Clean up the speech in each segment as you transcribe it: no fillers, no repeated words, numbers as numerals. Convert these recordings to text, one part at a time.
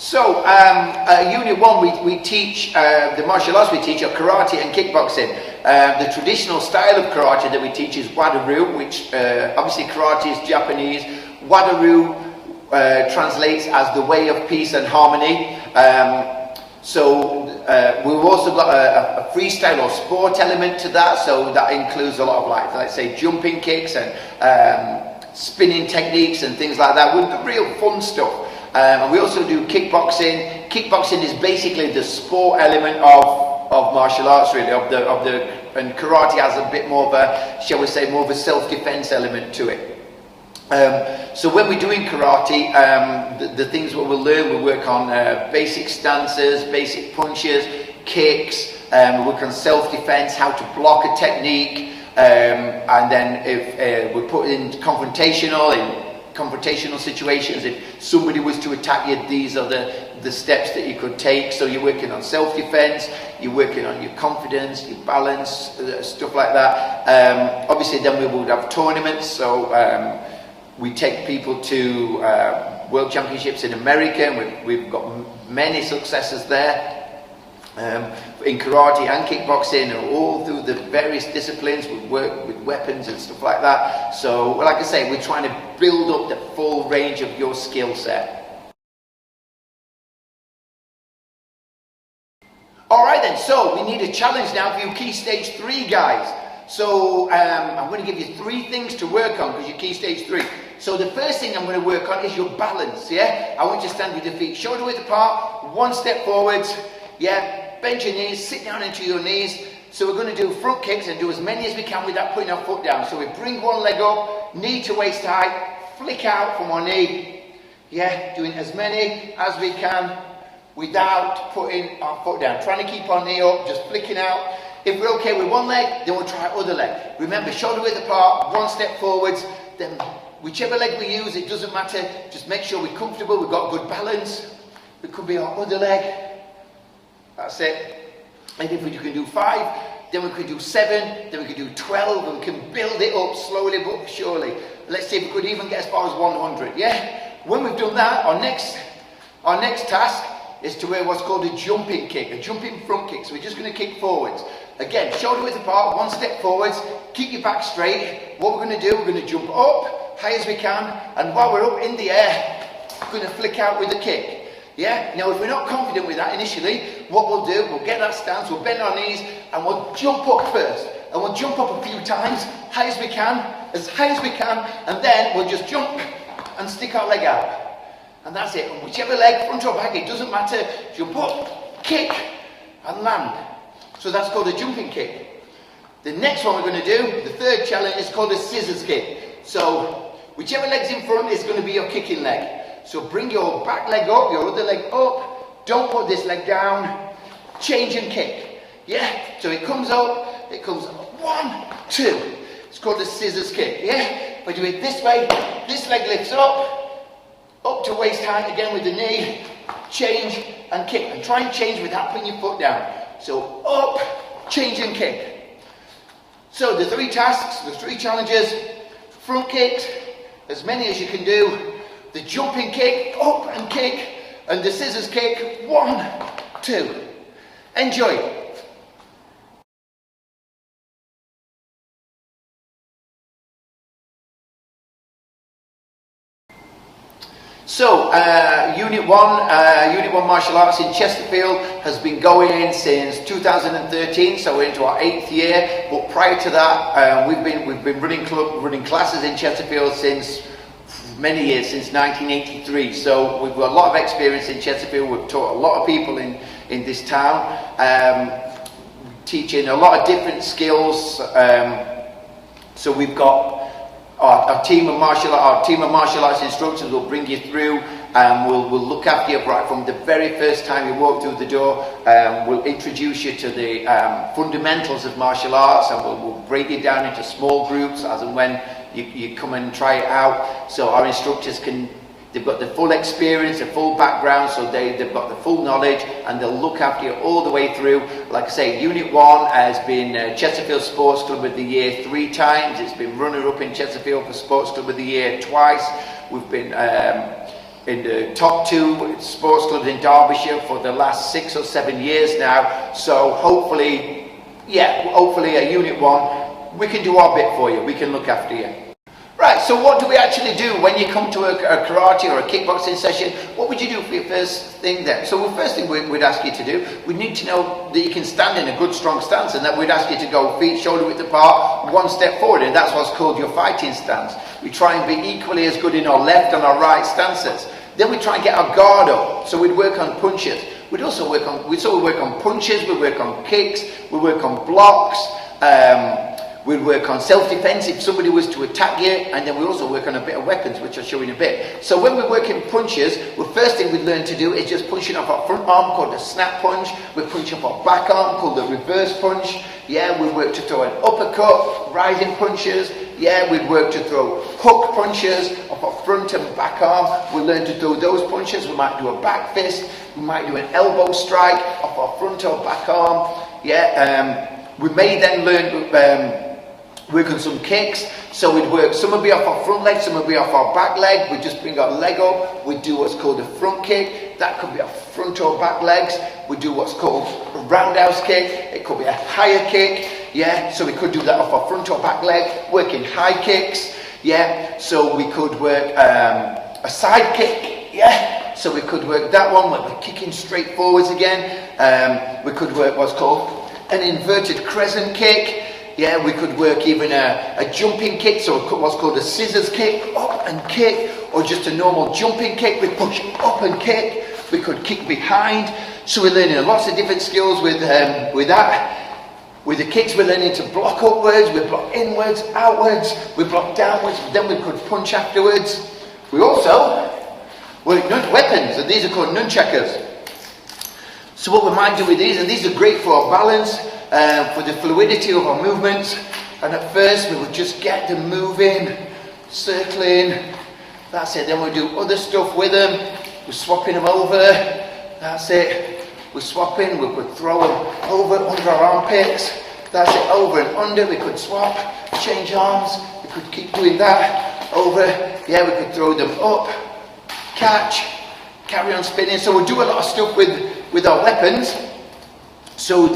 So, Unit 1, we teach, the martial arts we teach are karate and kickboxing. The traditional style of karate that we teach is Wado-ryu, which obviously karate is Japanese. Wado-ryu translates as the way of peace and harmony. We've also got a freestyle or sport element to that, so that includes a lot of, like, let's say, jumping kicks and spinning techniques and things like that, with the real fun stuff. And we also do kickboxing. Kickboxing is basically the sport element of martial arts, really, and karate has a bit more of a, shall we say, more of a self-defense element to it. So when we're doing karate, the things that we'll learn, we work on basic stances, basic punches, kicks, we work on self-defense, how to block a technique, and then if we put in confrontational situations, if somebody was to attack you, these are the steps that you could take. So you're working on self-defense, you're working on your confidence, your balance, stuff like that. Obviously then we would have tournaments, so we take people to World Championships in America, and we've got many successes there. In karate and kickboxing, and all through the various disciplines, we work with weapons and stuff like that. So, like I say, we're trying to build up the full range of your skill set. Alright then, so we need a challenge now for you Key Stage 3 guys. So, I'm going to give you 3 things to work on because you're Key Stage 3. So the first thing I'm going to work on is your balance, yeah? I want you to stand with your feet shoulder width apart, 1 step forwards, yeah? Bend your knees, sit down into your knees. So we're going to do front kicks and do as many as we can without putting our foot down. So we bring one leg up, knee to waist height, flick out from our knee. Yeah, doing as many as we can without putting our foot down. Trying to keep our knee up, just flicking out. If we're okay with one leg, then we'll try other leg. Remember, shoulder width apart, 1 step forwards, then whichever leg we use, it doesn't matter. Just make sure we're comfortable, we've got good balance. It could be our other leg. That's it. And if we can do 5, then we could do 7, then we could do 12, and we can build it up slowly but surely. Let's see if we could even get as far as 100, yeah? When we've done that, our next task is to wear what's called a jumping kick, a jumping front kick. So we're just going to kick forwards. Again, shoulder width apart, 1 step forwards, keep your back straight. What we're going to do, we're going to jump up, high as we can, and while we're up in the air, we're going to flick out with a kick. Yeah? Now if we're not confident with that initially, what we'll do, we'll get that stance, we'll bend our knees, and we'll jump up first. And we'll jump up a few times, high as we can, and then we'll just jump and stick our leg out. And that's it. And whichever leg, front or back, it doesn't matter, jump up, kick, and land. So that's called a jumping kick. The next one we're going to do, the third challenge, is called a scissors kick. So whichever leg's in front is going to be your kicking leg. So bring your back leg up, your other leg up, don't put this leg down, change and kick. Yeah? So it comes up, 1, 2. It's called a scissors kick, yeah? If I do it this way, this leg lifts up to waist height again with the knee, change and kick. And try and change without putting your foot down. So up, change and kick. So the 3 tasks, the 3 challenges, front kicks, as many as you can do. The jumping kick, up and kick, and the scissors kick, 1, 2. Enjoy. So, Unit 1 Martial Arts in Chesterfield has been going since 2013, so we're into our 8th year. But prior to that, we've been running classes in Chesterfield since many years, since 1983. So we've got a lot of experience in Chesterfield. We've taught a lot of people in this town, teaching a lot of different skills. So we've got our team of martial arts instructors will bring you through, and we'll look after you right from the very first time you walk through the door. We'll introduce you to the fundamentals of martial arts, and we'll break you down into small groups as and when you come and try it out. So our instructors they've got the full experience, the full background, so they've got the full knowledge, and they'll look after you all the way through. Like I say, Unit 1 has been Chesterfield Sports Club of the Year 3 times. It's been runner-up in Chesterfield for Sports Club of the Year twice. We've been in the top 2 sports clubs in Derbyshire for the last 6 or 7 years now. So hopefully, hopefully at Unit 1, we can do our bit for you. We can look after you. Right, so what do we actually do when you come to a karate or a kickboxing session? What would you do for your first thing then? So the first thing we'd ask you to do, we need to know that you can stand in a good strong stance, and that we'd ask you to go feet shoulder width apart, 1 step forward, and that's what's called your fighting stance. We try and be equally as good in our left and our right stances. Then we try and get our guard up, so we'd work on punches. We'd also work on punches, we'd work on kicks, we'd work on blocks, we'd work on self-defense if somebody was to attack you, and then we also work on a bit of weapons, which I'll show you in a bit. So when we're working punches, the first thing we learn to do is just punching off our front arm, called the snap punch. We punch off our back arm, called the reverse punch. Yeah, we work to throw an uppercut, rising punches. Yeah, we'd work to throw hook punches off our front and back arm. We learn to throw those punches. We might do a back fist. We might do an elbow strike off our front or back arm. Yeah, we may then learn work on some kicks. So we'd work, some would be off our front leg, some would be off our back leg. We'd just bring our leg up. We'd do what's called a front kick. That could be our front or back legs. We'd do what's called a roundhouse kick. It could be a higher kick. Yeah, so we could do that off our front or back leg, working high kicks. Yeah, so we could work a side kick. Yeah, so we could work that one where we're kicking straight forwards again. We could work what's called an inverted crescent kick. Yeah, we could work even a jumping kick, so what's called a scissors kick, up and kick, or just a normal jumping kick. We push up and kick. We could kick behind. So we're learning lots of different skills with that. With the kicks, we're learning to block upwards, we block inwards, outwards, we block downwards, then we could punch afterwards. We also work weapons, and these are called nunchakas. So what we might do with these, and these are great for our balance, for the fluidity of our movements. And at first we would just get them moving, circling. That's it. Then we'll do other stuff with them. We're swapping them over. That's it. We're swapping. We could throw them over under our armpits. That's it. Over and under. We could swap, change arms. We could keep doing that. Over. Yeah, we could throw them up, catch, carry on spinning. So we'll do a lot of stuff with our weapons. So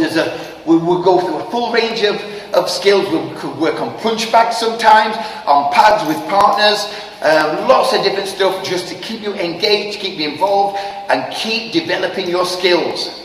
we'll go through a full range of skills. We could work on punch bags sometimes, on pads with partners, lots of different stuff just to keep you engaged, keep you involved, and keep developing your skills.